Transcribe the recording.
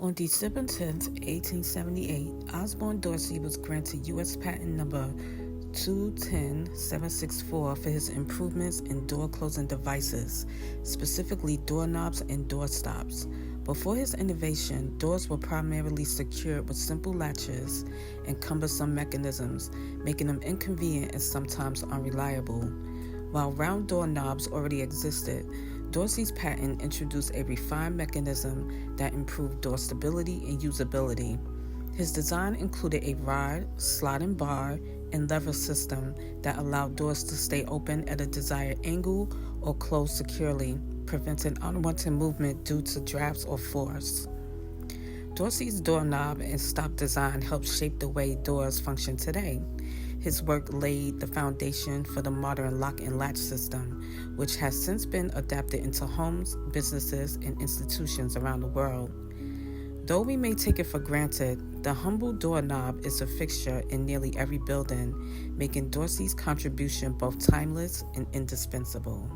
On December 10, 1878, Osbourn Dorsey was granted U.S. patent number 210764 for his improvements in door closing devices, specifically doorknobs and door stops. Before his innovation, doors were primarily secured with simple latches and cumbersome mechanisms, making them inconvenient and sometimes unreliable. While round doorknobs already existed, Dorsey's patent introduced a refined mechanism that improved door stability and usability. His design included a rod, sliding bar, and lever system that allowed doors to stay open at a desired angle or close securely, preventing unwanted movement due to drafts or force. Dorsey's doorknob and stop design helped shape the way doors function today. His work laid the foundation for the modern lock and latch system, which has since been adapted into homes, businesses, and institutions around the world. Though we may take it for granted, the humble doorknob is a fixture in nearly every building, making Dorsey's contribution both timeless and indispensable.